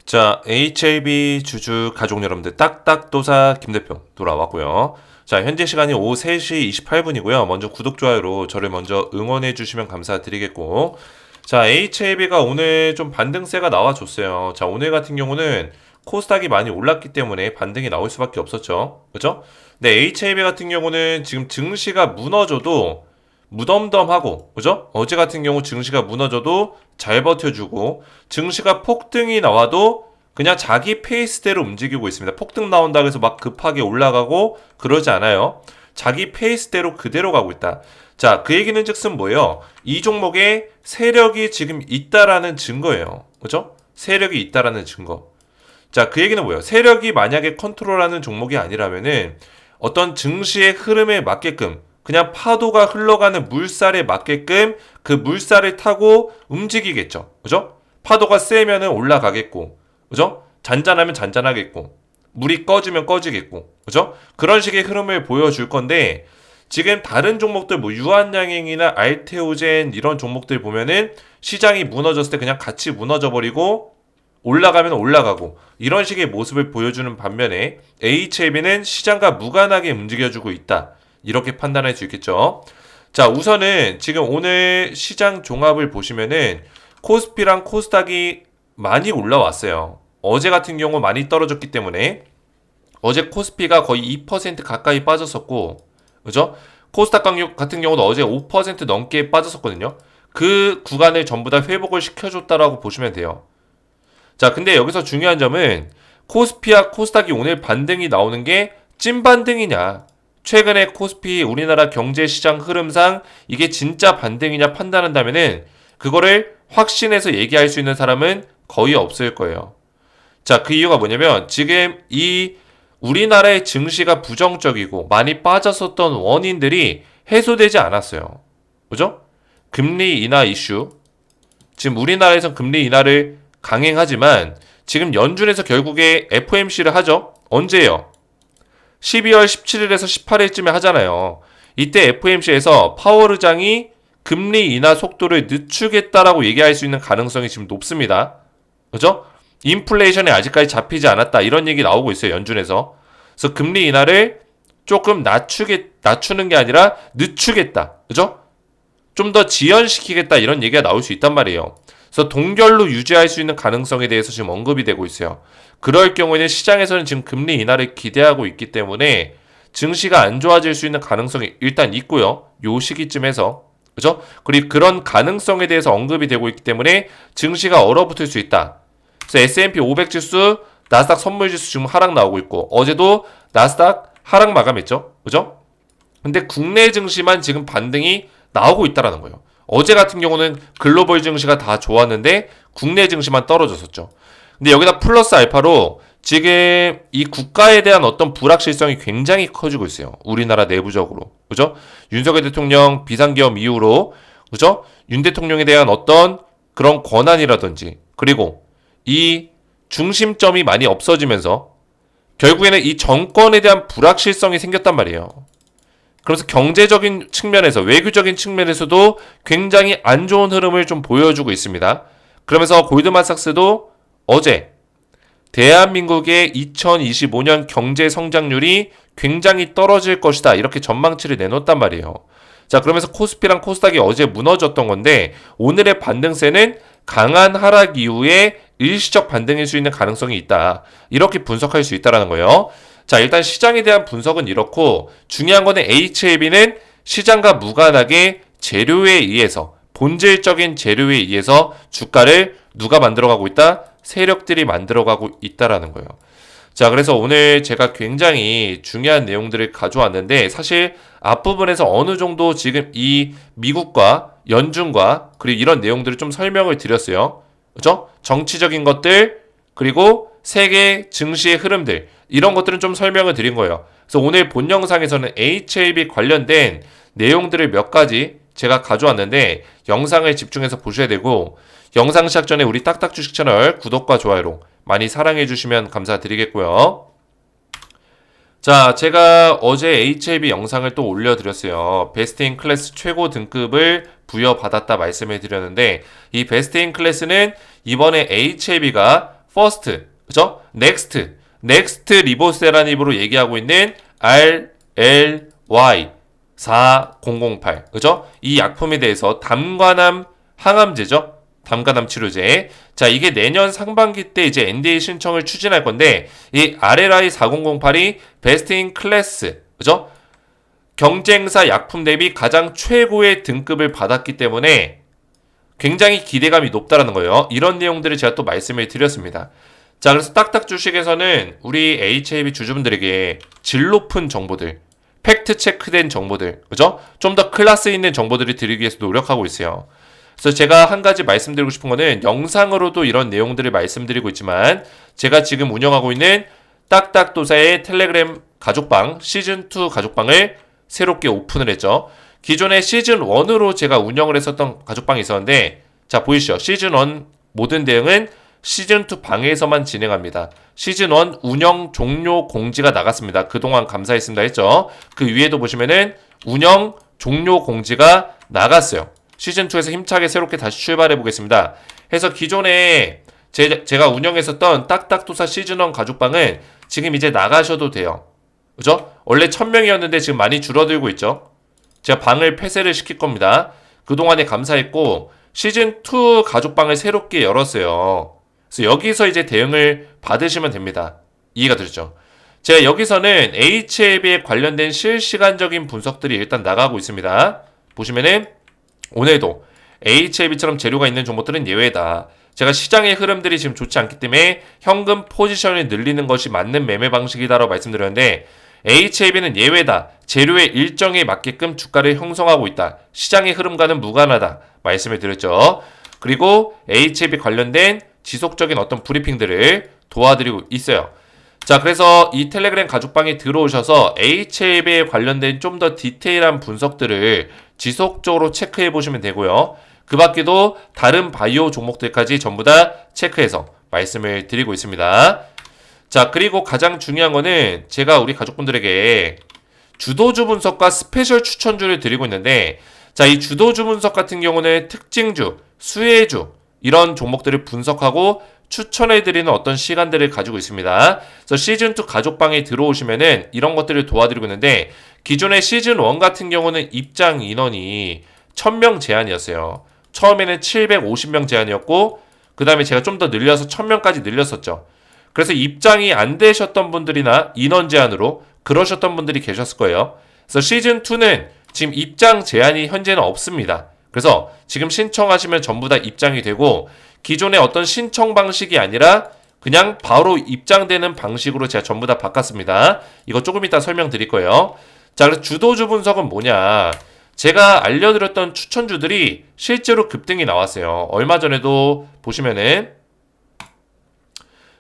자, HAB 주주 가족 여러분들 딱딱도사 김대표 돌아왔고요. 자, 현재 시간이 오후 3시 28분이고요. 먼저 구독, 좋아요로 저를 먼저 응원해 주시면 감사드리겠고, 자, HAB가 오늘 좀 반등세가 나와줬어요. 자, 오늘 같은 경우는 코스닥이 많이 올랐기 때문에 반등이 나올 수밖에 없었죠. 그죠? 근데 HAB 같은 경우는 지금 증시가 무너져도 무덤덤하고, 그죠? 어제 같은 경우 증시가 무너져도 잘 버텨주고, 증시가 폭등이 나와도 그냥 자기 페이스대로 움직이고 있습니다. 폭등 나온다고 해서 막 급하게 올라가고 그러지 않아요. 자기 페이스대로 그대로 가고 있다. 자, 그 얘기는 즉슨 뭐예요? 이 종목에 세력이 지금 있다라는 증거예요. 그죠? 세력이 있다라는 증거. 자, 그 얘기는 뭐예요? 세력이 만약에 컨트롤하는 종목이 아니라면은 어떤 증시의 흐름에 맞게끔 그냥 파도가 흘러가는 물살에 맞게끔 그 물살을 타고 움직이겠죠. 그죠? 파도가 세면은 올라가겠고, 그죠? 잔잔하면 잔잔하겠고, 물이 꺼지면 꺼지겠고, 그죠? 그런 식의 흐름을 보여줄 건데, 지금 다른 종목들 뭐 유한양행이나 알테오젠 이런 종목들 보면은 시장이 무너졌을 때 그냥 같이 무너져 버리고 올라가면 올라가고 이런 식의 모습을 보여주는 반면에 HAB는 시장과 무관하게 움직여주고 있다. 이렇게 판단할 수 있겠죠. 자, 우선은 지금 오늘 시장 종합을 보시면은 코스피랑 코스닥이 많이 올라왔어요. 어제 같은 경우 많이 떨어졌기 때문에 어제 코스피가 거의 2% 가까이 빠졌었고, 그죠? 코스닥 같은 경우도 어제 5% 넘게 빠졌었거든요. 그 구간을 전부 다 회복을 시켜줬다라고 보시면 돼요. 자, 근데 여기서 중요한 점은 코스피와 코스닥이 오늘 반등이 나오는 게 찐 반등이냐, 최근에 코스피 우리나라 경제시장 흐름상 이게 진짜 반등이냐 판단한다면은 그거를 확신해서 얘기할 수 있는 사람은 거의 없을 거예요. 자, 그 이유가 뭐냐면 지금 이 우리나라의 증시가 부정적이고 많이 빠졌었던 원인들이 해소되지 않았어요. 그죠? 금리 인하 이슈. 지금 우리나라에선 금리 인하를 강행하지만 지금 연준에서 결국에 FOMC를 하죠. 언제요? 12월 17일에서 18일쯤에 하잖아요. 이때 FOMC에서 파월 의장이 금리 인하 속도를 늦추겠다라고 얘기할 수 있는 가능성이 지금 높습니다. 그죠? 인플레이션이 아직까지 잡히지 않았다. 이런 얘기 나오고 있어요. 연준에서. 그래서 금리 인하를 조금 낮추는 게 아니라 늦추겠다. 그죠? 좀 더 지연시키겠다. 이런 얘기가 나올 수 있단 말이에요. 그래서 동결로 유지할 수 있는 가능성에 대해서 지금 언급이 되고 있어요. 그럴 경우에는 시장에서는 지금 금리 인하를 기대하고 있기 때문에 증시가 안 좋아질 수 있는 가능성이 일단 있고요. 요 시기쯤에서. 그죠? 그리고 그런 가능성에 대해서 언급이 되고 있기 때문에 증시가 얼어붙을 수 있다. 그래서 S&P 500 지수, 나스닥 선물 지수 지금 하락 나오고 있고, 어제도 나스닥 하락 마감했죠. 그죠? 근데 국내 증시만 지금 반등이 나오고 있다라는 거예요. 어제 같은 경우는 글로벌 증시가 다 좋았는데 국내 증시만 떨어졌었죠. 근데 여기다 플러스 알파로 지금 이 국가에 대한 어떤 불확실성이 굉장히 커지고 있어요. 우리나라 내부적으로. 그죠? 윤석열 대통령 비상계엄 이후로, 그죠? 윤 대통령에 대한 어떤 그런 권한이라든지, 그리고 이 중심점이 많이 없어지면서 결국에는 이 정권에 대한 불확실성이 생겼단 말이에요. 그래서 경제적인 측면에서, 외교적인 측면에서도 굉장히 안 좋은 흐름을 좀 보여주고 있습니다. 그러면서 골드만삭스도 어제 대한민국의 2025년 경제 성장률이 굉장히 떨어질 것이다. 이렇게 전망치를 내놓았단 말이에요. 자, 그러면서 코스피랑 코스닥이 어제 무너졌던 건데 오늘의 반등세는 강한 하락 이후에 일시적 반등일 수 있는 가능성이 있다. 이렇게 분석할 수 있다는 거예요. 자, 일단 시장에 대한 분석은 이렇고 중요한 거는 HAB는 시장과 무관하게 재료에 의해서, 본질적인 재료에 의해서 주가를 누가 만들어가고 있다? 세력들이 만들어가고 있다라는 거예요. 자, 그래서 오늘 제가 굉장히 중요한 내용들을 가져왔는데 사실 앞부분에서 어느 정도 지금 이 미국과 연준과 그리고 이런 내용들을 좀 설명을 드렸어요. 그죠? 정치적인 것들, 그리고 세계 증시의 흐름들, 이런 것들은 좀 설명을 드린 거예요. 그래서 오늘 본 영상에서는 HAB 관련된 내용들을 몇 가지 제가 가져왔는데 영상을 집중해서 보셔야 되고, 영상 시작 전에 우리 딱딱 주식 채널 구독과 좋아요로 많이 사랑해 주시면 감사드리겠고요. 자, 제가 어제 HAB 영상을 또 올려드렸어요. 베스트 인 클래스 최고 등급을 부여받았다 말씀을 드렸는데 이 베스트 인 클래스는 이번에 HAB가 first, 그죠? next 리보세라닙으로 얘기하고 있는 RLY 4008, 그죠? 이 약품에 대해서 담관암 항암제죠. 담관암 치료제. 자, 이게 내년 상반기 때 이제 NDA 신청을 추진할 건데, 이 RLI 4008이 베스트 인 클래스, 그죠? 경쟁사 약품 대비 가장 최고의 등급을 받았기 때문에 굉장히 기대감이 높다라는 거예요. 이런 내용들을 제가 또 말씀을 드렸습니다. 자, 그래서 딱딱 주식에서는 우리 HAB 주주분들에게 질 높은 정보들, 팩트 체크된 정보들, 그죠? 좀 더 클래스 있는 정보들을 드리기 위해서 노력하고 있어요. 그래서 제가 한 가지 말씀드리고 싶은 거는 영상으로도 이런 내용들을 말씀드리고 있지만 제가 지금 운영하고 있는 딱딱도사의 텔레그램 가족방, 시즌2 가족방을 새롭게 오픈을 했죠. 기존에 시즌1으로 제가 운영을 했었던 가족방이 있었는데, 자, 보이시죠? 시즌1 모든 대응은 시즌2 방에서만 진행합니다. 시즌1 운영 종료 공지가 나갔습니다. 그동안 감사했습니다 했죠. 그 위에도 보시면은 운영 종료 공지가 나갔어요. 시즌2에서 힘차게 새롭게 다시 출발해 보겠습니다. 해서 기존에 제가 운영했었던 딱딱도사 시즌1 가족방은 지금 이제 나가셔도 돼요. 그죠? 원래 1000명이었는데 지금 많이 줄어들고 있죠. 제가 방을 폐쇄를 시킬 겁니다. 그동안에 감사했고 시즌2 가족방을 새롭게 열었어요. 그래서 여기서 이제 대응을 받으시면 됩니다. 이해가 되죠? 제가 여기서는 HAB에 관련된 실시간적인 분석들이 일단 나가고 있습니다. 보시면은 오늘도 HAB처럼 재료가 있는 종목들은 예외다. 제가 시장의 흐름들이 지금 좋지 않기 때문에 현금 포지션을 늘리는 것이 맞는 매매 방식이다라고 말씀드렸는데 HAB는 예외다. 재료의 일정에 맞게끔 주가를 형성하고 있다. 시장의 흐름과는 무관하다. 말씀을 드렸죠. 그리고 HAB 관련된 지속적인 어떤 브리핑들을 도와드리고 있어요. 자, 그래서 이 텔레그램 가족방에 들어오셔서 HAB에 관련된 좀 더 디테일한 분석들을 지속적으로 체크해 보시면 되고요. 그 밖에도 다른 바이오 종목들까지 전부 다 체크해서 말씀을 드리고 있습니다. 자, 그리고 가장 중요한 거는 제가 우리 가족분들에게 주도주 분석과 스페셜 추천주를 드리고 있는데, 자, 이 주도주 분석 같은 경우는 특징주, 수혜주 이런 종목들을 분석하고 추천해드리는 어떤 시간들을 가지고 있습니다. 그래서 시즌2 가족방에 들어오시면은 이런 것들을 도와드리고 있는데, 기존의 시즌1 같은 경우는 입장 인원이 1000명 제한이었어요. 처음에는 750명 제한이었고, 그 다음에 제가 좀 더 늘려서 1000명까지 늘렸었죠. 그래서 입장이 안 되셨던 분들이나 인원 제한으로 그러셨던 분들이 계셨을 거예요. 그래서 시즌2는 지금 입장 제한이 현재는 없습니다. 그래서 지금 신청하시면 전부 다 입장이 되고, 기존의 어떤 신청 방식이 아니라 그냥 바로 입장되는 방식으로 제가 전부 다 바꿨습니다. 이거 조금 이따 설명드릴 거예요. 자, 그래서 주도주 분석은 뭐냐? 제가 알려드렸던 추천주들이 실제로 급등이 나왔어요. 얼마 전에도 보시면은,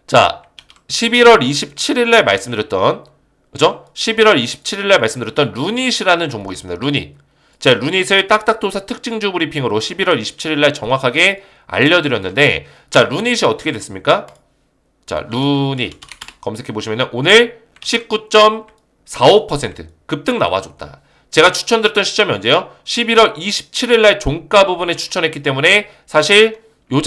자, 11월 27일날 말씀드렸던, 그죠? 11월 27일날 말씀드렸던 루닛이라는 종목이 있습니다. 루닛. 자, 루닛을 딱딱도사 특징주 브리핑으로 11월 27일날 정확하게 알려드렸는데, 자, 루닛이 어떻게 됐습니까? 자, 루닛 검색해보시면 오늘 19.45% 급등 나와줬다. 제가 추천드렸던 시점이 언제요? 11월 27일날 종가 부분에 추천했기 때문에 사실 요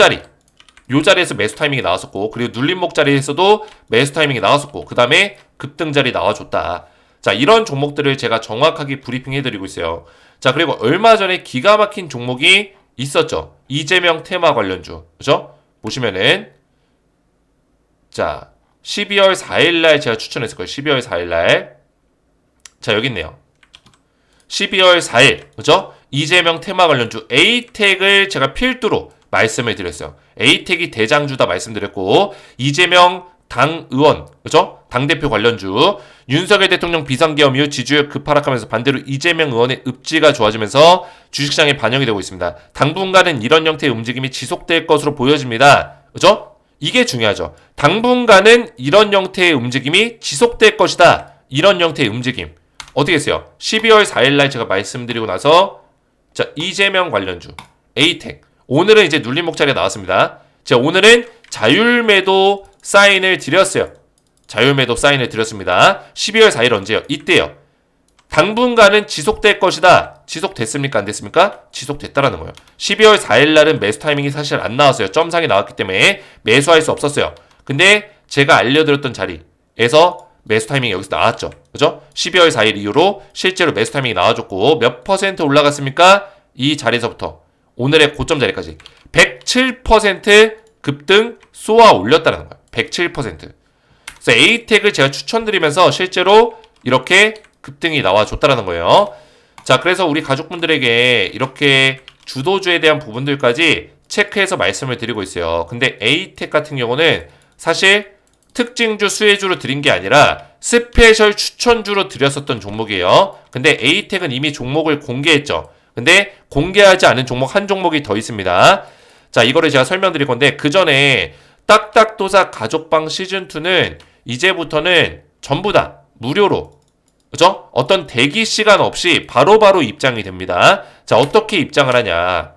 자리에서 매수 타이밍이 나왔었고, 그리고 눌림목 자리에서도 매수 타이밍이 나왔었고, 그 다음에 급등 자리 나와줬다. 자, 이런 종목들을 제가 정확하게 브리핑 해드리고 있어요. 자, 그리고 얼마 전에 기가 막힌 종목이 있었죠. 이재명 테마 관련주. 그죠? 보시면은, 자, 12월 4일날 제가 추천했을 거예요. 12월 4일날. 자, 여기 있네요. 12월 4일. 그죠? 이재명 테마 관련주 에이텍을 제가 필두로 말씀을 드렸어요. 에이텍이 대장주다 말씀드렸고, 이재명 당 의원, 그죠? 당대표 관련주, 윤석열 대통령 비상계엄 이후 지지율 급하락하면서 반대로 이재명 의원의 읍지가 좋아지면서 주식시장에 반영이 되고 있습니다. 당분간은 이런 형태의 움직임이 지속될 것으로 보여집니다. 그죠? 이게 중요하죠. 당분간은 이런 형태의 움직임이 지속될 것이다. 이런 형태의 움직임. 어떻게 했어요? 12월 4일날 제가 말씀드리고 나서, 자, 이재명 관련주, 에이텍. 오늘은 이제 눌림목 자리가 나왔습니다. 자, 오늘은 자율매도 사인을 드렸어요. 자율매도 사인을 드렸습니다. 12월 4일 언제요? 이때요. 당분간은 지속될 것이다. 지속됐습니까? 안 됐습니까? 지속됐다라는 거예요. 12월 4일 날은 매수 타이밍이 사실 안 나왔어요. 점상이 나왔기 때문에 매수할 수 없었어요. 근데 제가 알려드렸던 자리에서 매수 타이밍이 여기서 나왔죠. 그죠? 12월 4일 이후로 실제로 매수 타이밍이 나와줬고 몇 퍼센트 올라갔습니까? 이 자리에서부터 오늘의 고점 자리까지 107% 급등 쏘아 올렸다는 거예요. 107%. 그래서 에이텍을 제가 추천드리면서 실제로 이렇게 급등이 나와줬다는 거예요. 자, 그래서 우리 가족분들에게 이렇게 주도주에 대한 부분들까지 체크해서 말씀을 드리고 있어요. 근데 에이텍 같은 경우는 사실 특징주, 수혜주로 드린 게 아니라 스페셜 추천주로 드렸었던 종목이에요. 근데 에이텍은 이미 종목을 공개했죠. 근데 공개하지 않은 종목 한 종목이 더 있습니다. 자, 이거를 제가 설명드릴 건데 그 전에 딱딱도사 가족방 시즌2는 이제부터는 전부 다 무료로, 그죠? 어떤 대기 시간 없이 바로바로 입장이 됩니다. 자, 어떻게 입장을 하냐.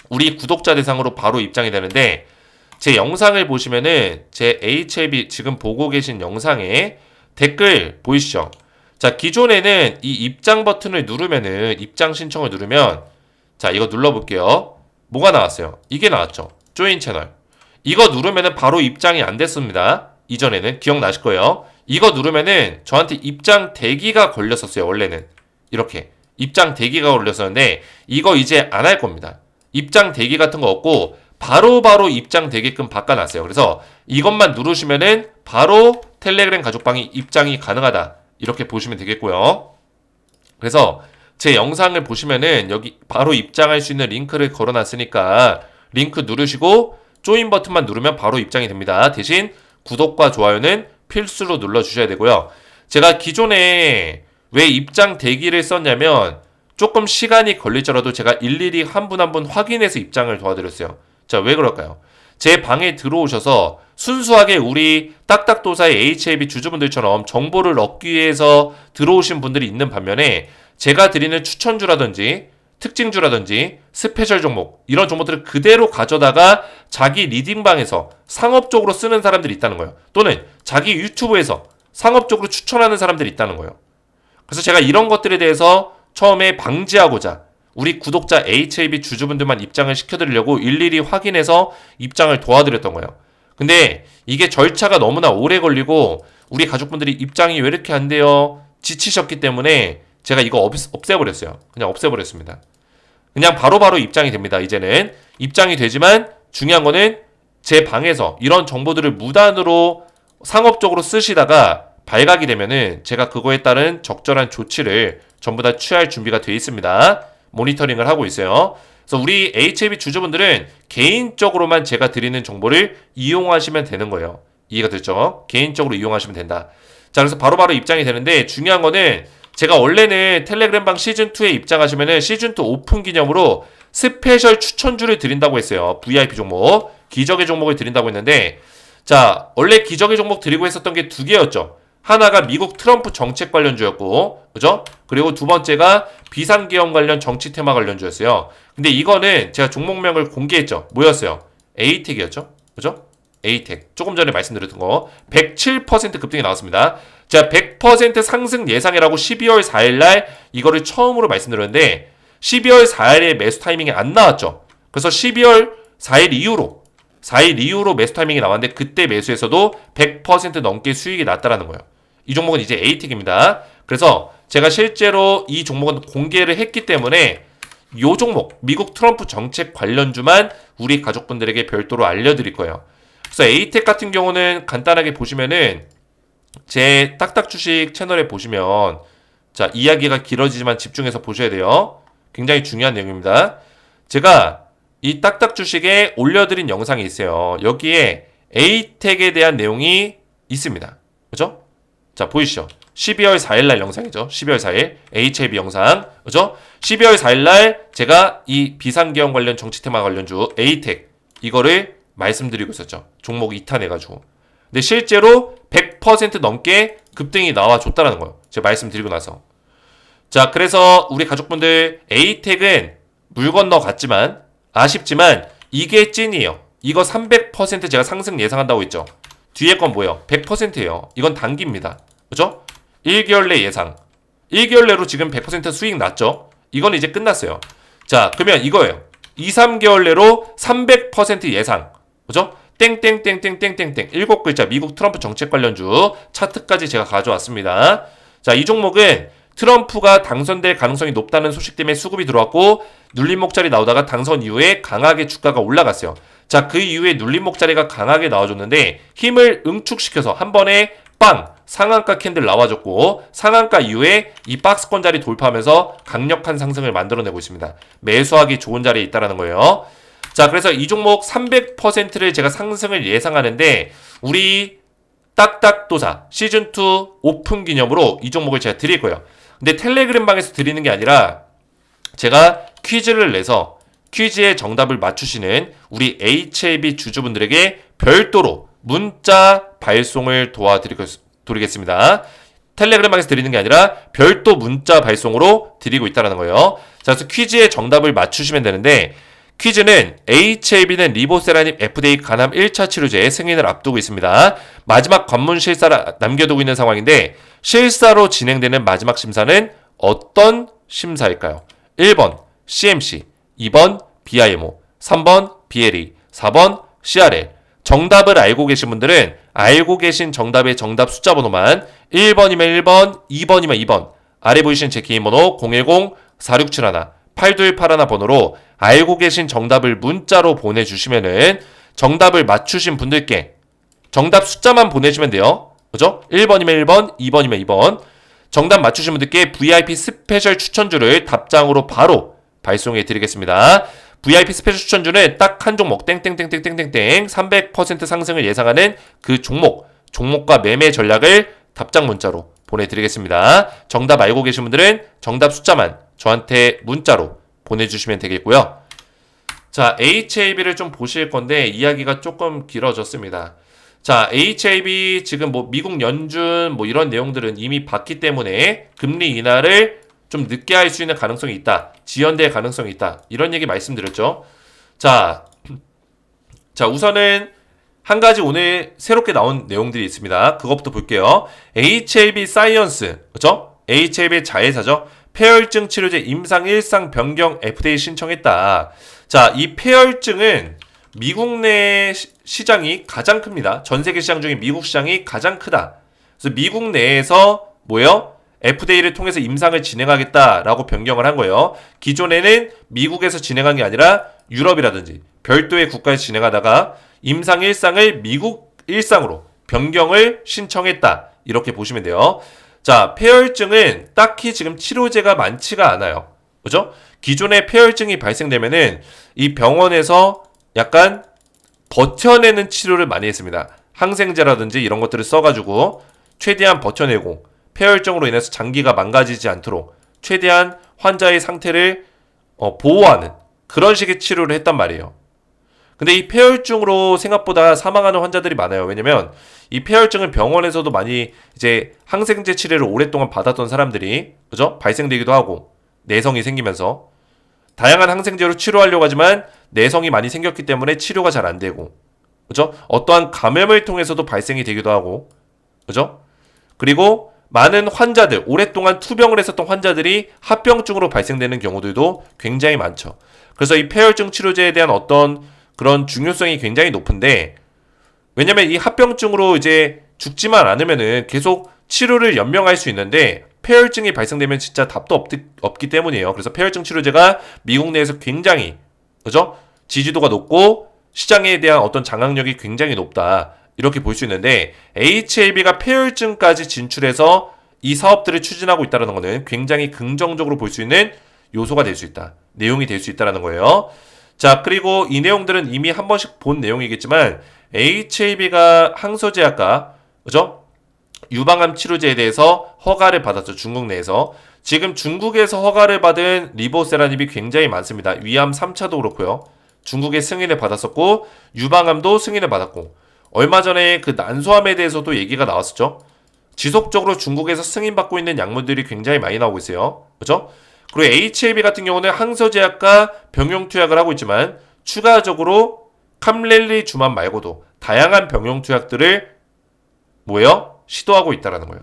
우리 구독자 대상으로 바로 입장이 되는데 제 영상을 보시면은 제 HLB 지금 보고 계신 영상에 댓글 보이시죠? 자, 기존에는 이 입장 버튼을 누르면은 입장 신청을 누르면 자, 이거 눌러볼게요. 뭐가 나왔어요? 이게 나왔죠. 조인 채널. 이거 누르면은 바로 입장이 안 됐습니다. 이전에는 기억나실 거예요. 이거 누르면은 저한테 입장 대기가 걸렸었어요. 원래는 이렇게 입장 대기가 걸렸었는데 이거 이제 안 할 겁니다. 입장 대기 같은 거 없고 바로바로 입장 되게끔 바꿔놨어요. 그래서 이것만 누르시면은 바로 텔레그램 가족방이 입장이 가능하다. 이렇게 보시면 되겠고요. 그래서 제 영상을 보시면은 여기 바로 입장할 수 있는 링크를 걸어놨으니까 링크 누르시고 조인 버튼만 누르면 바로 입장이 됩니다. 대신 구독과 좋아요는 필수로 눌러주셔야 되고요. 제가 기존에 왜 입장 대기를 썼냐면 조금 시간이 걸리더라도 제가 일일이 한 분 한 분 확인해서 입장을 도와드렸어요. 자, 왜 그럴까요? 제 방에 들어오셔서 순수하게 우리 딱딱도사의 HLB 주주분들처럼 정보를 얻기 위해서 들어오신 분들이 있는 반면에 제가 드리는 추천주라든지 특징주라든지 스페셜 종목 이런 종목들을 그대로 가져다가 자기 리딩방에서 상업적으로 쓰는 사람들이 있다는 거예요. 또는 자기 유튜브에서 상업적으로 추천하는 사람들이 있다는 거예요. 그래서 제가 이런 것들에 대해서 처음에 방지하고자 우리 구독자 HLB 주주분들만 입장을 시켜드리려고 일일이 확인해서 입장을 도와드렸던 거예요. 근데 이게 절차가 너무나 오래 걸리고 우리 가족분들이 입장이 왜 이렇게 안 돼요? 지치셨기 때문에 제가 이거 없애버렸어요. 그냥 없애버렸습니다. 그냥 바로바로 입장이 됩니다. 이제는 입장이 되지만 중요한 거는 제 방에서 이런 정보들을 무단으로 상업적으로 쓰시다가 발각이 되면은 제가 그거에 따른 적절한 조치를 전부 다 취할 준비가 되어 있습니다. 모니터링을 하고 있어요. 그래서 우리 HLB 주주분들은 개인적으로만 제가 드리는 정보를 이용하시면 되는 거예요. 이해가 됐죠? 개인적으로 이용하시면 된다. 자, 그래서 바로바로 입장이 되는데 중요한 거는 제가 원래는 텔레그램방 시즌2에 입장하시면은 시즌2 오픈 기념으로 스페셜 추천주를 드린다고 했어요. VIP 종목, 기적의 종목을 드린다고 했는데 자, 원래 기적의 종목 드리고 했었던 게 두 개였죠. 하나가 미국 트럼프 정책 관련주였고, 그죠? 그리고 두 번째가 비상계엄 관련 정치 테마 관련주였어요. 근데 이거는 제가 종목명을 공개했죠. 뭐였어요? 에이텍이었죠? 그죠? 에이텍. 조금 전에 말씀드렸던 거. 107% 급등이 나왔습니다. 자, 100% 상승 예상이라고 12월 4일날 이거를 처음으로 말씀드렸는데, 12월 4일에 매수 타이밍이 안 나왔죠. 그래서 12월 4일 이후로 매수 타이밍이 나왔는데, 그때 매수에서도 100% 넘게 수익이 났다라는 거예요. 이 종목은 이제 에이텍입니다. 그래서 제가 실제로 이 종목은 공개를 했기 때문에 이 종목, 미국 트럼프 정책 관련주만 우리 가족분들에게 별도로 알려드릴 거예요. 그래서 에이텍 같은 경우는 간단하게 보시면은 제 딱딱 주식 채널에 보시면 자, 이야기가 길어지지만 집중해서 보셔야 돼요. 굉장히 중요한 내용입니다. 제가 이 딱딱 주식에 올려드린 영상이 있어요. 여기에 에이텍에 대한 내용이 있습니다. 그죠? 자, 보이시죠? 12월 4일날 영상이죠. 12월 4일 HLB 영상, 그죠? 12월 4일날 제가 이 비상계엄 관련 정치 테마 관련주 에이텍 이거를 말씀드리고 있었죠. 종목 2탄 해가지고. 근데 실제로 100% 넘게 급등이 나와줬다라는 거예요. 제가 말씀드리고 나서. 자, 그래서 우리 가족분들 에이텍은 물 건너 갔지만 아쉽지만 이게 찐이에요. 이거 300% 제가 상승 예상한다고 했죠. 뒤에 건 뭐예요? 100%예요. 이건 단기입니다. 그죠? 1개월 내 예상. 1개월 내로 지금 100% 수익 났죠? 이건 이제 끝났어요. 자, 그러면 이거예요. 2, 3개월 내로 300% 예상. 그죠? 땡땡땡땡땡땡땡 7글자 미국 트럼프 정책 관련주 차트까지 제가 가져왔습니다. 자, 이 종목은 트럼프가 당선될 가능성이 높다는 소식 때문에 수급이 들어왔고 눌림목자리 나오다가 당선 이후에 강하게 주가가 올라갔어요. 자, 그 이후에 눌림목자리가 강하게 나와줬는데 힘을 응축시켜서 한 번에 빵! 상한가 캔들 나와줬고 상한가 이후에 이 박스권 자리 돌파하면서 강력한 상승을 만들어내고 있습니다. 매수하기 좋은 자리에 있다는 거예요. 자, 그래서 이 종목 300%를 제가 상승을 예상하는데 우리 딱딱도사 시즌2 오픈 기념으로 이 종목을 제가 드릴 거예요. 근데 텔레그램 방에서 드리는 게 아니라 제가 퀴즈를 내서 퀴즈의 정답을 맞추시는 우리 HAB 주주분들에게 별도로 문자 발송을 도와드리겠습니다. 텔레그램 방에서 드리는 게 아니라 별도 문자 발송으로 드리고 있다는 거예요. 자, 그래서 퀴즈의 정답을 맞추시면 되는데 퀴즈는 HAB는 리보세라닙 FDA 간암 1차 치료제의 승인을 앞두고 있습니다. 마지막 관문 실사를 남겨두고 있는 상황인데 실사로 진행되는 마지막 심사는 어떤 심사일까요? 1번 CMC, 2번 BIMO, 3번 BLE, 4번 CRL. 정답을 알고 계신 분들은 알고 계신 정답의 정답 숫자 번호만 1번이면 1번, 2번이면 2번 아래 보이신 제 개인 번호 010-4671-8281 번호로 알고 계신 정답을 문자로 보내주시면은 정답을 맞추신 분들께 정답 숫자만 보내주시면 돼요. 그죠? 1번이면 1번, 2번이면 2번. 정답 맞추신 분들께 VIP 스페셜 추천주를 답장으로 바로 발송해 드리겠습니다. VIP 스페셜 추천주는 딱 한 종목 땡땡땡땡땡땡땡 300% 상승을 예상하는 그 종목과 매매 전략을 답장 문자로 보내드리겠습니다. 정답 알고 계신 분들은 정답 숫자만 저한테 문자로 보내주시면 되겠고요. 자, HAB를 좀 보실 건데 이야기가 조금 길어졌습니다. 자, HAB 지금 뭐 미국 연준 뭐 이런 내용들은 이미 봤기 때문에 금리 인하를 좀 늦게 할 수 있는 가능성이 있다. 지연될 가능성이 있다. 이런 얘기 말씀드렸죠. 자, 우선은 한 가지 오늘 새롭게 나온 내용들이 있습니다. 그것부터 볼게요. HAB 사이언스, 그렇죠? HAB 자회사죠. 폐혈증 치료제 임상 일상 변경 FDA 신청했다. 자, 이 폐혈증은 미국 내 시장이 가장 큽니다. 전 세계 시장 중에 미국 시장이 가장 크다. 그래서 미국 내에서 뭐예요? FDA를 통해서 임상을 진행하겠다라고 변경을 한 거예요. 기존에는 미국에서 진행한 게 아니라 유럽이라든지 별도의 국가에서 진행하다가 임상 일상을 미국 일상으로 변경을 신청했다. 이렇게 보시면 돼요. 자, 폐혈증은 딱히 지금 치료제가 많지가 않아요. 그죠? 기존에 폐혈증이 발생되면은 이 병원에서 약간 버텨내는 치료를 많이 했습니다. 항생제라든지 이런 것들을 써가지고 최대한 버텨내고 폐혈증으로 인해서 장기가 망가지지 않도록 최대한 환자의 상태를 보호하는 그런 식의 치료를 했단 말이에요. 근데 이 폐혈증으로 생각보다 사망하는 환자들이 많아요. 왜냐면 이 폐혈증은 병원에서도 많이 이제 항생제 치료를 오랫동안 받았던 사람들이 그죠? 발생되기도 하고 내성이 생기면서 다양한 항생제로 치료하려고 하지만 내성이 많이 생겼기 때문에 치료가 잘 안 되고 그죠? 어떠한 감염을 통해서도 발생이 되기도 하고 그죠? 그리고 많은 환자들, 오랫동안 투병을 했었던 환자들이 합병증으로 발생되는 경우들도 굉장히 많죠. 그래서 이 폐혈증 치료제에 대한 어떤 그런 중요성이 굉장히 높은데 왜냐면 이 합병증으로 이제 죽지만 않으면은 계속 치료를 연명할 수 있는데 폐혈증이 발생되면 진짜 답도 없기 때문이에요. 그래서 폐혈증 치료제가 미국 내에서 굉장히 그죠? 지지도가 높고 시장에 대한 어떤 장악력이 굉장히 높다. 이렇게 볼 수 있는데 HAB가 폐혈증까지 진출해서 이 사업들을 추진하고 있다는 것은 굉장히 긍정적으로 볼 수 있는 요소가 될 수 있다. 내용이 될 수 있다는 거예요. 자, 그리고 이 내용들은 이미 한 번씩 본 내용이겠지만 HAB가 항소제약과 그죠? 유방암 치료제에 대해서 허가를 받았죠. 중국 내에서. 지금 중국에서 허가를 받은 리보세라닙이 굉장히 많습니다. 위암 3차도 그렇고요. 중국의 승인을 받았었고 유방암도 승인을 받았고 얼마 전에 그 난소암에 대해서도 얘기가 나왔었죠. 지속적으로 중국에서 승인받고 있는 약물들이 굉장히 많이 나오고 있어요. 그죠? 그리고 HAB 같은 경우는 항소제약과 병용투약을 하고 있지만 추가적으로 캄렐리주만 말고도 다양한 병용투약들을 뭐예요? 시도하고 있다는 거예요.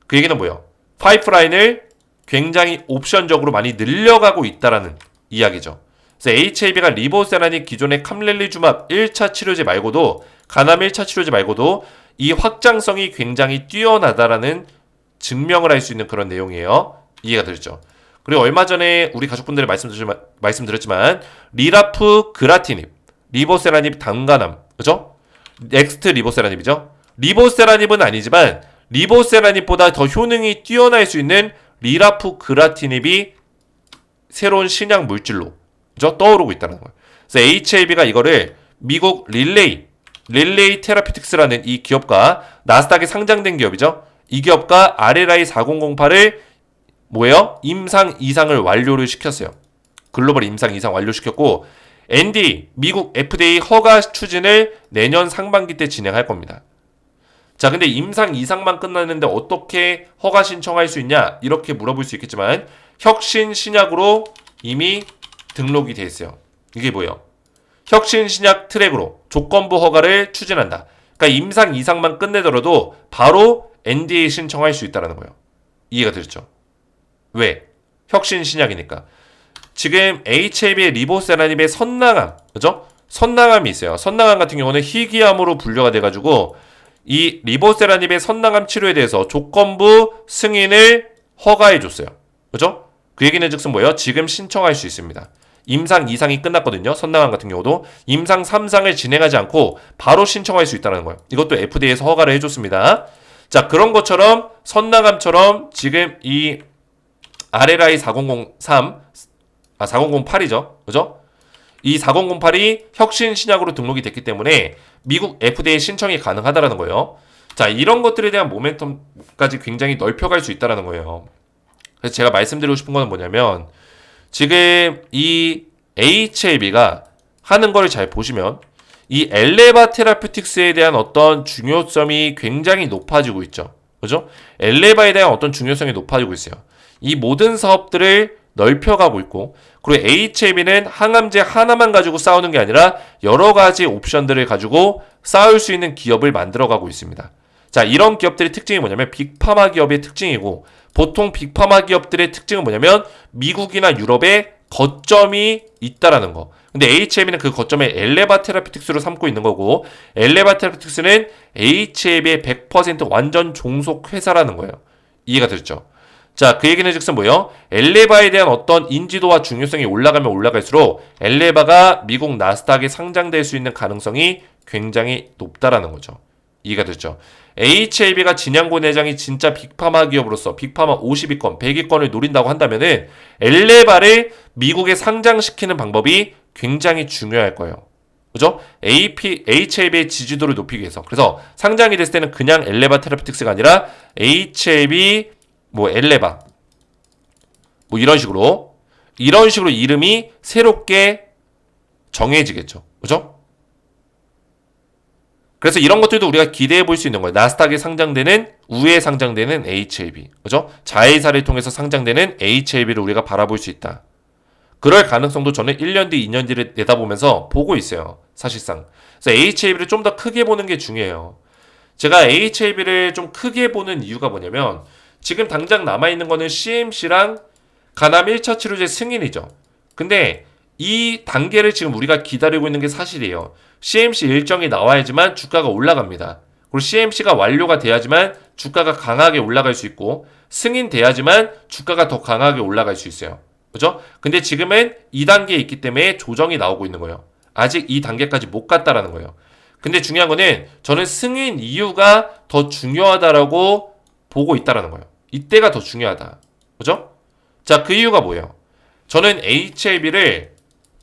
그 얘기는 뭐예요? 파이프라인을 굉장히 옵션적으로 많이 늘려가고 있다는 이야기죠. 그래서 HAB가 리보세라닌 기존의 캄렐리주맙 1차 치료제 말고도 간암 1차 치료제 말고도 이 확장성이 굉장히 뛰어나다라는 증명을 할 수 있는 그런 내용이에요. 이해가 되죠? 그리고 얼마 전에 우리 가족분들이 말씀드렸지만 리라프 그라티닙, 리보세라닙 단간암, 그죠? 넥스트 리보세라닙이죠. 리보세라닙은 아니지만 리보세라닙보다 더 효능이 뛰어날 수 있는 리라프 그라티닙이 새로운 신약 물질로, 그죠? 떠오르고 있다는 거예요. 그래서 HLB가 이거를 미국 릴레이 테라피틱스라는 이 기업과 나스닥에 상장된 기업이죠. 이 기업과 RLI 4008을 뭐예요? 임상 이상을 완료를 시켰어요. 글로벌 임상 이상 완료시켰고 NDA, 미국 FDA 허가 추진을 내년 상반기 때 진행할 겁니다. 자, 근데 임상 이상만 끝났는데 어떻게 허가 신청할 수 있냐? 이렇게 물어볼 수 있겠지만 혁신 신약으로 이미 등록이 돼 있어요. 이게 뭐예요? 혁신 신약 트랙으로 조건부 허가를 추진한다. 그러니까 임상 이상만 끝내더라도 바로 NDA 신청할 수 있다는 거예요. 이해가 되셨죠? 왜? 혁신 신약이니까. 지금 HAB의 리보세라닙의 선낭암, 그죠? 선낭암이 있어요. 선낭암 같은 경우는 희귀암으로 분류가 돼가지고 이 리보세라닙의 선낭암 치료에 대해서 조건부 승인을 허가해줬어요. 그죠? 그 얘기는 즉슨 뭐예요? 지금 신청할 수 있습니다. 임상 2상이 끝났거든요. 선낭암 같은 경우도 임상 3상을 진행하지 않고 바로 신청할 수 있다는 거예요. 이것도 FDA에서 허가를 해줬습니다. 자, 그런 것처럼 선낭암처럼 지금 이 RLI 4008이죠. 그죠? 이 4008이 혁신 신약으로 등록이 됐기 때문에 미국 FDA 신청이 가능하다라는 거예요. 자, 이런 것들에 대한 모멘텀까지 굉장히 넓혀갈 수 있다라는 거예요. 그래서 제가 말씀드리고 싶은 거는 뭐냐면 지금 이 HLB가 하는 걸 잘 보시면 이 엘레바 테라퓨틱스에 대한 어떤 중요성이 굉장히 높아지고 있죠. 그죠? 엘레바에 대한 어떤 중요성이 높아지고 있어요. 이 모든 사업들을 넓혀가고 있고 그리고 HLB는 항암제 하나만 가지고 싸우는 게 아니라 여러 가지 옵션들을 가지고 싸울 수 있는 기업을 만들어가고 있습니다. 자, 이런 기업들의 특징이 뭐냐면 빅파마 기업의 특징이고 보통 빅파마 기업들의 특징은 뭐냐면 미국이나 유럽에 거점이 있다라는 거. 근데 HLB는 그 거점에 엘레바 테라피틱스로 삼고 있는 거고 엘레바 테라피틱스는 HLB의 100% 완전 종속 회사라는 거예요. 이해가 되셨죠? 자, 그 얘기는 즉슨 뭐예요? 엘레바에 대한 어떤 인지도와 중요성이 올라가면 올라갈수록 엘레바가 미국 나스닥에 상장될 수 있는 가능성이 굉장히 높다라는 거죠. 이해가 됐죠? HLB가 진양고 내장이 진짜 빅파마 기업으로서 빅파마 50위권, 100위권을 노린다고 한다면은 엘레바를 미국에 상장시키는 방법이 굉장히 중요할 거예요. 그죠? HLB의 지지도를 높이기 위해서. 그래서 상장이 됐을 때는 그냥 엘레바 테라피틱스가 아니라 HLB 엘레바 이런 식으로 이름이 새롭게 정해지겠죠. 그죠? 그래서 이런 것들도 우리가 기대해 볼 수 있는 거예요. 나스닥에 상장되는 우에 상장되는 HLB. 그죠? 자회사를 통해서 상장되는 HLB를 우리가 바라볼 수 있다. 그럴 가능성도 저는 1년 뒤, 2년 뒤를 내다보면서 보고 있어요. 사실상. 그래서 HLB를 좀 더 크게 보는 게 중요해요. 제가 HLB를 좀 크게 보는 이유가 뭐냐면 지금 당장 남아있는 거는 CMC랑 간암 1차 치료제 승인이죠. 근데 이 단계를 지금 우리가 기다리고 있는 게 사실이에요. CMC 일정이 나와야지만 주가가 올라갑니다. 그리고 CMC가 완료가 돼야지만 주가가 강하게 올라갈 수 있고 승인돼야지만 주가가 더 강하게 올라갈 수 있어요. 그죠? 근데 지금은 2단계에 있기 때문에 조정이 나오고 있는 거예요. 아직 이 단계까지 못 갔다라는 거예요. 근데 중요한 거는 저는 승인 이유가 더 중요하다라고 보고 있다라는 거예요. 이때가 더 중요하다. 그죠? 자, 그 이유가 뭐예요? 저는 HLB를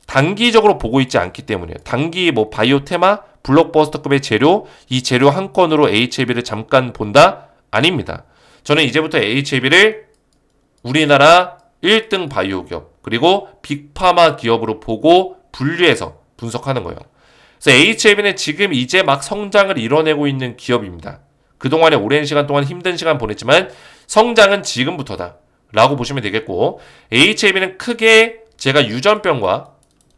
단기적으로 보고 있지 않기 때문이에요. 단기 바이오 테마, 블록버스터급의 재료, 이 재료 한 건으로 HLB를 잠깐 본다? 아닙니다. 저는 이제부터 HLB를 우리나라 1등 바이오 기업, 그리고 빅파마 기업으로 보고 분류해서 분석하는 거예요. 그래서 HLB는 지금 이제 막 성장을 이뤄내고 있는 기업입니다. 그동안에 오랜 시간 동안 힘든 시간 보냈지만 성장은 지금부터다 라고 보시면 되겠고 HLB는 크게 제가 유전병과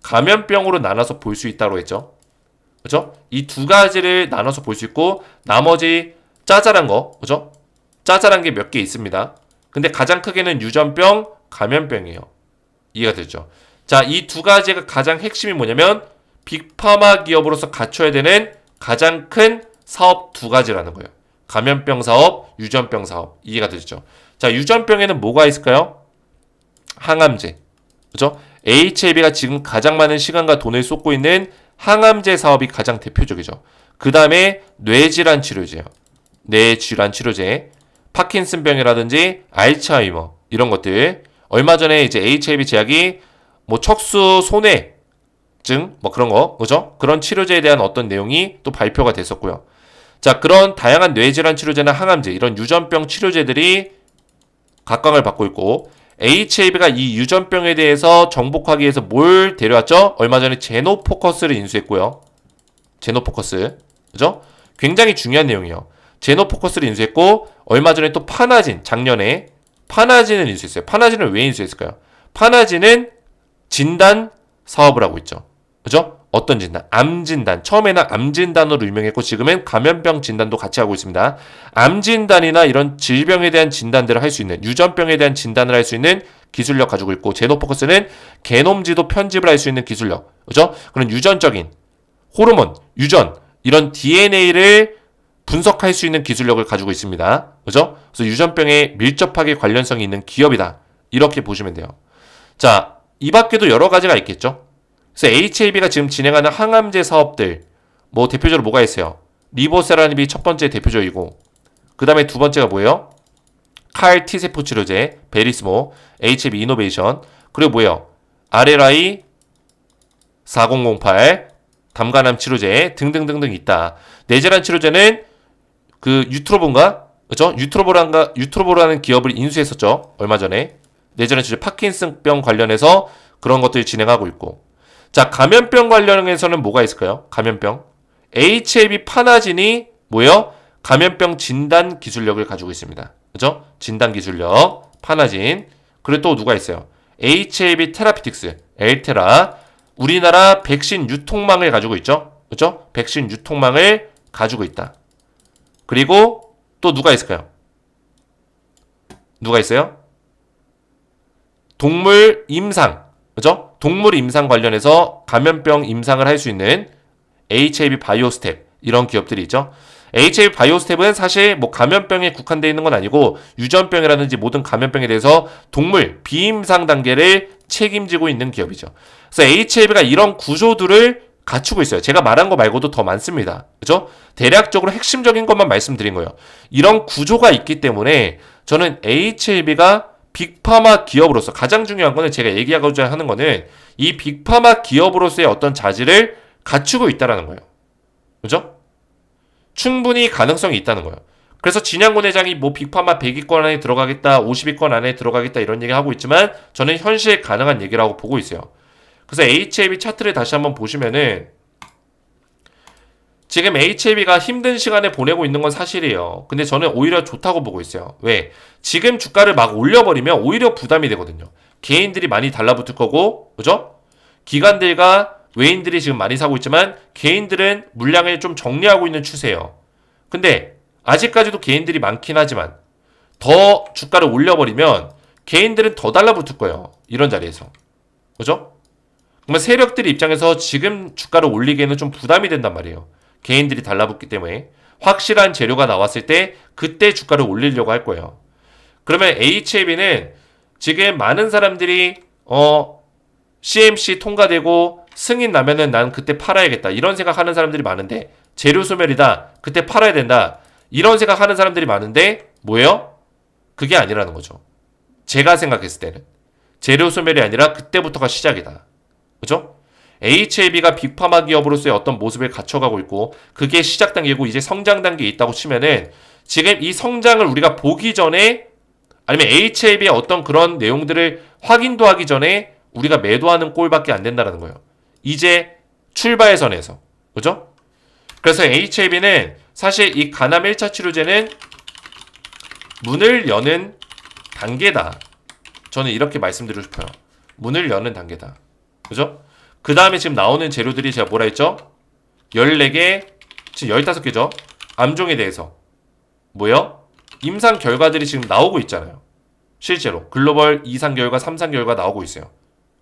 감염병으로 나눠서 볼 수 있다고 했죠. 그죠? 이 두 가지를 나눠서 볼 수 있고 나머지 짜잘한 거, 그죠? 짜잘한 게 몇 개 있습니다. 근데 가장 크게는 유전병, 감염병이에요. 이해가 되죠? 자, 이 두 가지가 가장 핵심이 뭐냐면 빅파마 기업으로서 갖춰야 되는 가장 큰 사업 두 가지라는 거예요. 감염병 사업, 유전병 사업. 이해가 되죠? 자, 유전병에는 뭐가 있을까요? 항암제. 그죠? HIV가 지금 가장 많은 시간과 돈을 쏟고 있는 항암제 사업이 가장 대표적이죠. 그 다음에 뇌질환 치료제요. 뇌질환 치료제. 파킨슨병이라든지 알츠하이머 이런 것들. 얼마 전에 이제 HIV 제약이 뭐 척수 손해증 뭐 그런 거 그죠? 그런 치료제에 대한 어떤 내용이 또 발표가 됐었고요. 자, 그런 다양한 뇌질환 치료제나 항암제 이런 유전병 치료제들이 각광을 받고 있고 HIV가 이 유전병에 대해서 정복하기 위해서 뭘 데려왔죠? 얼마 전에 제노포커스를 인수했고요. 제노포커스. 그죠? 굉장히 중요한 내용이에요. 제노포커스를 인수했고 얼마 전에 또 파나진 작년에 파나진을 인수했어요. 파나진을 왜 인수했을까요? 파나진은 진단 사업을 하고 있죠. 그죠? 어떤 진단? 암 진단. 처음에는 암 진단으로 유명했고 지금은 감염병 진단도 같이 하고 있습니다. 암 진단이나 이런 질병에 대한 진단들을 할 수 있는 유전병에 대한 진단을 할 수 있는 기술력 가지고 있고 제노포커스는 게놈 지도 편집을 할 수 있는 기술력. 그죠? 그런 유전적인 호르몬, 유전 이런 DNA를 분석할 수 있는 기술력을 가지고 있습니다. 그죠? 그래서 유전병에 밀접하게 관련성이 있는 기업이다. 이렇게 보시면 돼요. 자, 이 밖에도 여러 가지가 있겠죠? 그래서 HIV가 지금 진행하는 항암제 사업들, 뭐 대표적으로 뭐가 있어요? 리보세라닙이 첫 번째 대표적이고, 그 다음에 두 번째가 뭐예요? 칼 T세포 치료제, 베리스모, HIV 이노베이션, 그리고 뭐예요? RLI 4008, 담간암 치료제 등등등등 있다. 뇌질환 치료제는 그 유트로본가? 그죠? 유트로보라는 기업을 인수했었죠. 얼마 전에. 뇌질환 치료제 파킨슨병 관련해서 그런 것들을 진행하고 있고. 자, 감염병 관련해서는 뭐가 있을까요? 감염병. HIV 파나진이 뭐예요? 감염병 진단 기술력을 가지고 있습니다. 그죠? 진단 기술력, 파나진. 그리고 또 누가 있어요? HIV 테라피틱스, 엘테라. 우리나라 백신 유통망을 가지고 있죠? 그죠? 백신 유통망을 가지고 있다. 그리고 또 누가 있을까요? 누가 있어요? 동물 임상. 그죠? 동물 임상 관련해서 감염병 임상을 할 수 있는 HIV 바이오스텝 이런 기업들이 있죠. HIV 바이오스텝은 사실 뭐 감염병에 국한되어 있는 건 아니고 유전병이라든지 모든 감염병에 대해서 동물 비임상 단계를 책임지고 있는 기업이죠. 그래서 HIV가 이런 구조들을 갖추고 있어요. 제가 말한 거 말고도 더 많습니다. 그죠? 대략적으로 핵심적인 것만 말씀드린 거예요. 이런 구조가 있기 때문에 저는 HIV가 빅파마 기업으로서 가장 중요한 거는 제가 얘기하고자 하는 거는 이 빅파마 기업으로서의 어떤 자질을 갖추고 있다라는 거예요. 그죠? 충분히 가능성이 있다는 거예요. 그래서 진양곤 회장이 뭐 빅파마 100위권 안에 들어가겠다, 50위권 안에 들어가겠다 이런 얘기 하고 있지만 저는 현실 가능한 얘기라고 보고 있어요. 그래서 HIV 차트를 다시 한번 보시면은 지금 HIV가 힘든 시간을 보내고 있는 건 사실이에요. 근데 저는 오히려 좋다고 보고 있어요. 왜? 지금 주가를 막 올려버리면 오히려 부담이 되거든요. 개인들이 많이 달라붙을 거고, 그죠? 기관들과 외인들이 지금 많이 사고 있지만 개인들은 물량을 좀 정리하고 있는 추세예요. 근데 아직까지도 개인들이 많긴 하지만 더 주가를 올려버리면 개인들은 더 달라붙을 거예요. 이런 자리에서. 그죠? 그러면 세력들 입장에서 지금 주가를 올리기에는 좀 부담이 된단 말이에요. 개인들이 달라붙기 때문에 확실한 재료가 나왔을 때 그때 주가를 올리려고 할 거예요. 그러면 HIV는 지금 많은 사람들이 CMC 통과되고 승인 나면은 난 그때 팔아야겠다 이런 생각하는 사람들이 많은데 재료 소멸이다 그때 팔아야 된다 이런 생각하는 사람들이 많은데 뭐예요? 그게 아니라는 거죠. 제가 생각했을 때는 재료 소멸이 아니라 그때부터가 시작이다. 그죠? HIV가 빅파마 기업으로서의 어떤 모습을 갖춰가고 있고 그게 시작 단계고 이제 성장 단계에 있다고 치면은 지금 이 성장을 우리가 보기 전에 아니면 HIV의 어떤 그런 내용들을 확인도 하기 전에 우리가 매도하는 꼴밖에 안 된다는 거예요. 이제 출발선에서. 그죠? 그래서 HIV는 사실 이 간암 1차 치료제는 문을 여는 단계다. 저는 이렇게 말씀드리고 싶어요. 문을 여는 단계다. 그죠? 그 다음에 지금 나오는 재료들이 제가 뭐라 했죠? 14개, 지금 15개죠? 암종에 대해서. 뭐요? 임상 결과들이 지금 나오고 있잖아요. 실제로. 글로벌 2상 결과, 3상 결과 나오고 있어요.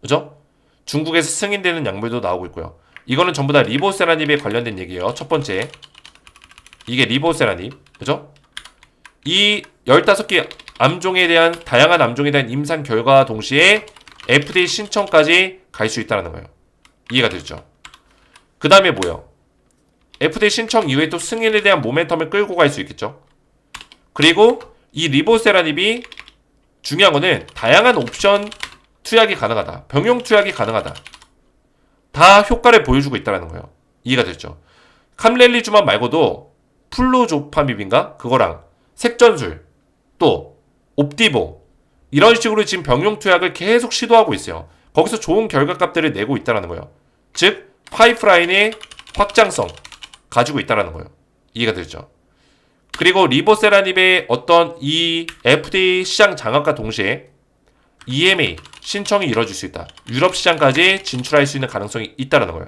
그죠? 중국에서 승인되는 약물도 나오고 있고요. 이거는 전부 다 리보세라닙에 관련된 얘기예요. 첫 번째, 이게 리보세라닙, 그죠? 이 15개 암종에 대한, 다양한 암종에 대한 임상 결과와 동시에 FDA 신청까지 갈 수 있다는 거예요. 이해가 되죠? 그 다음에 뭐예요? FDA 신청 이후에 또 승인에 대한 모멘텀을 끌고 갈 수 있겠죠? 그리고 이 리보세라닙이 중요한 거는 다양한 옵션 투약이 가능하다. 병용 투약이 가능하다. 다 효과를 보여주고 있다는 거예요. 이해가 됐죠? 캄렐리주만 말고도 플루조파밉인가? 그거랑 색전술, 또 옵디보, 이런 식으로 지금 병용 투약을 계속 시도하고 있어요. 거기서 좋은 결과값들을 내고 있다는 거예요. 즉 파이프라인의 확장성 가지고 있다는 거예요. 이해가 되죠? 그리고 리보세라닙의 어떤 이 FDA 시장 장악과 동시에 EMA 신청이 이루어질 수 있다. 유럽 시장까지 진출할 수 있는 가능성이 있다는 거예요.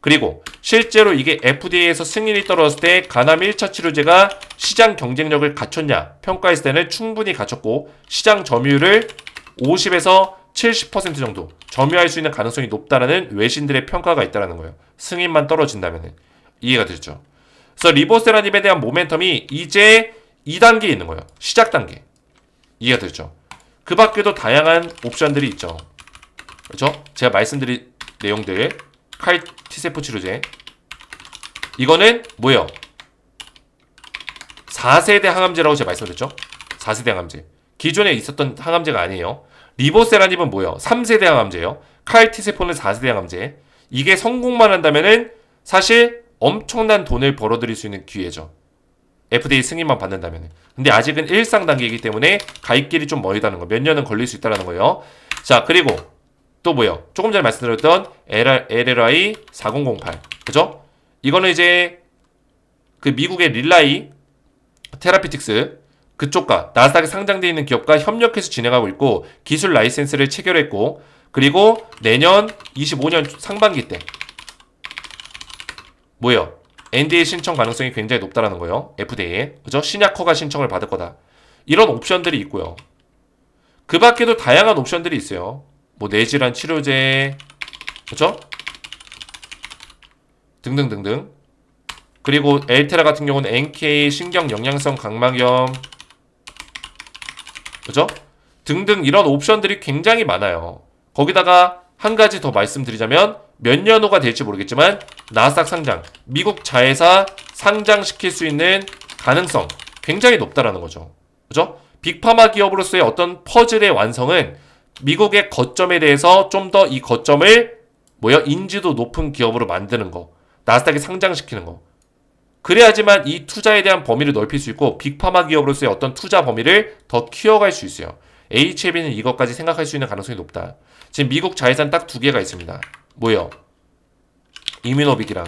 그리고 실제로 이게 FDA에서 승인이 떨어졌을 때 간암 1차 치료제가 시장 경쟁력을 갖췄냐 평가했을 때는 충분히 갖췄고 시장 점유율을 50에서 70% 정도 점유할 수 있는 가능성이 높다는 외신들의 평가가 있다는 거예요. 승인만 떨어진다면. 이해가 되죠? 그래서 리보세라닙에 대한 모멘텀이 이제 2단계에 있는 거예요. 시작 단계. 이해가 되죠? 그 밖에도 다양한 옵션들이 있죠. 그렇죠? 제가 말씀드린 내용들, 칼 T세포 치료제, 이거는 뭐예요? 4세대 항암제라고 제가 말씀드렸죠? 4세대 항암제. 기존에 있었던 항암제가 아니에요. 리보세라닙은 뭐예요? 3세대 항암제예요. 칼 T세포는 4세대 항암제. 이게 성공만 한다면은 사실 엄청난 돈을 벌어들일 수 있는 기회죠. FDA 승인만 받는다면. 근데 아직은 일상 단계이기 때문에 갈 길이 좀 멀다는 거. 몇 년은 걸릴 수 있다는 거예요. 자, 그리고 또 뭐요? 조금 전에 말씀드렸던 LLI 4008. 그죠? 이거는 이제 그 미국의 릴라이 테라피틱스 그쪽과 나스닥에 상장되어 있는 기업과 협력해서 진행하고 있고 기술 라이센스를 체결했고 그리고 내년 25년 상반기 때 뭐예요? NDA 신청 가능성이 굉장히 높다라는 거예요. FDA에. 그죠? 신약 허가 신청을 받을 거다. 이런 옵션들이 있고요. 그 밖에도 다양한 옵션들이 있어요. 뭐 뇌질환 치료제, 그죠? 등등등등. 그리고 엘테라 같은 경우는 NK 신경 영양성 각막염, 그죠? 등등 이런 옵션들이 굉장히 많아요. 거기다가 한 가지 더 말씀드리자면 몇 년 후가 될지 모르겠지만 나스닥 상장, 미국 자회사 상장시킬 수 있는 가능성 굉장히 높다라는 거죠. 그죠? 빅파마 기업으로서의 어떤 퍼즐의 완성은 미국의 거점에 대해서 좀 더 이 거점을 인지도 높은 기업으로 만드는 거, 나스닥에 상장시키는 거. 그래야지만 이 투자에 대한 범위를 넓힐 수 있고 빅파마 기업으로서의 어떤 투자 범위를 더 키워갈 수 있어요. HLB는 이것까지 생각할 수 있는 가능성이 높다. 지금 미국 자회사는 딱 2개가 있습니다. 뭐예요? 이뮤노빅이랑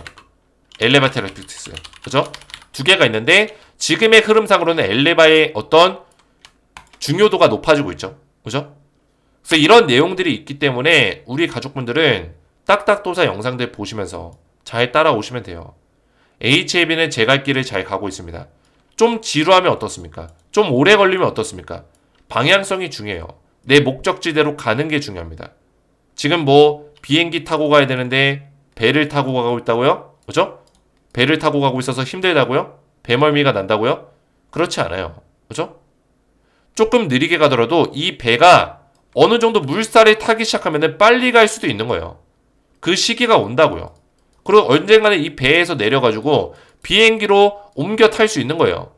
엘레바 테라피틱스. 그죠? 2개가 있는데 지금의 흐름상으로는 엘레바의 어떤 중요도가 높아지고 있죠. 그죠? 그래서 이런 내용들이 있기 때문에 우리 가족분들은 딱딱도사 영상들 보시면서 잘 따라오시면 돼요. HLB는 제 갈 길을 잘 가고 있습니다. 좀 지루하면 어떻습니까? 좀 오래 걸리면 어떻습니까? 방향성이 중요해요. 내 목적지대로 가는 게 중요합니다. 지금 비행기 타고 가야 되는데 배를 타고 가고 있다고요? 그죠? 배를 타고 가고 있어서 힘들다고요? 배멀미가 난다고요? 그렇지 않아요. 그죠? 조금 느리게 가더라도 이 배가 어느 정도 물살을 타기 시작하면 빨리 갈 수도 있는 거예요. 그 시기가 온다고요. 그리고 언젠가는 이 배에서 내려가지고 비행기로 옮겨 탈 수 있는 거예요.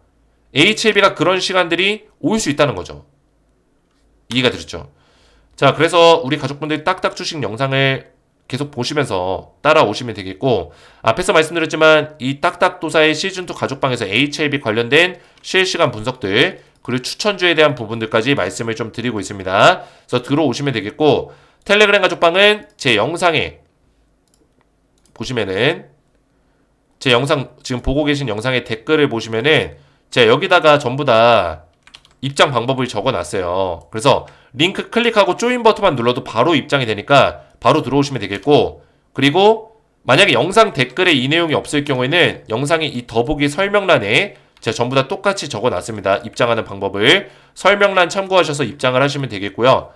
HLB가 그런 시간들이 올 수 있다는 거죠. 이해가 되셨죠? 자, 그래서 우리 가족분들 딱딱 주식 영상을 계속 보시면서 따라오시면 되겠고 앞에서 말씀드렸지만 이 딱딱도사의 시즌2 가족방에서 HLB 관련된 실시간 분석들 그리고 추천주에 대한 부분들까지 말씀을 좀 드리고 있습니다. 그래서 들어오시면 되겠고 텔레그램 가족방은 제 영상에 보시면은 제 영상 지금 보고 계신 영상의 댓글을 보시면은 제가 여기다가 전부 다 입장 방법을 적어놨어요. 그래서 링크 클릭하고 조인 버튼만 눌러도 바로 입장이 되니까 바로 들어오시면 되겠고 그리고 만약에 영상 댓글에 이 내용이 없을 경우에는 영상의 이 더보기 설명란에 제가 전부 다 똑같이 적어놨습니다. 입장하는 방법을 설명란 참고하셔서 입장을 하시면 되겠고요.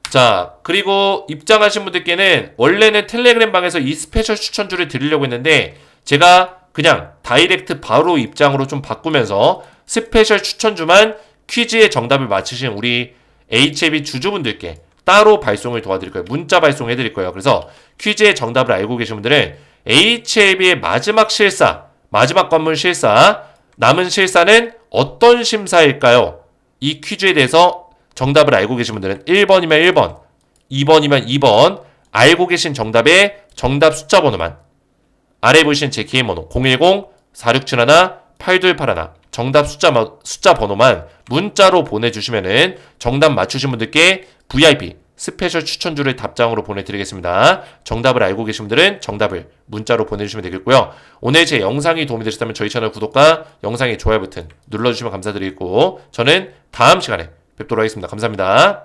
자, 그리고 입장하신 분들께는 원래는 텔레그램 방에서 이 스페셜 추천주를 드리려고 했는데 제가 그냥 다이렉트 바로 입장으로 좀 바꾸면서 스페셜 추천주만 퀴즈의 정답을 맞히신 우리 HAB 주주분들께 따로 발송을 도와드릴 거예요. 문자 발송해 드릴 거예요. 그래서 퀴즈의 정답을 알고 계신 분들은 HAB의 마지막 실사, 마지막 관문 실사, 남은 실사는 어떤 심사일까요? 이 퀴즈에 대해서 정답을 알고 계신 분들은 1번이면 1번, 2번이면 2번, 알고 계신 정답의 정답 숫자 번호만 아래 보이신 제 개인 번호 010-4671-8281 정답 숫자 번호만 문자로 보내주시면은 정답 맞추신 분들께 VIP 스페셜 추천주를 답장으로 보내드리겠습니다. 정답을 알고 계신 분들은 정답을 문자로 보내주시면 되겠고요. 오늘 제 영상이 도움이 되셨다면 저희 채널 구독과 영상의 좋아요 버튼 눌러주시면 감사드리고 저는 다음 시간에 뵙도록 하겠습니다. 감사합니다.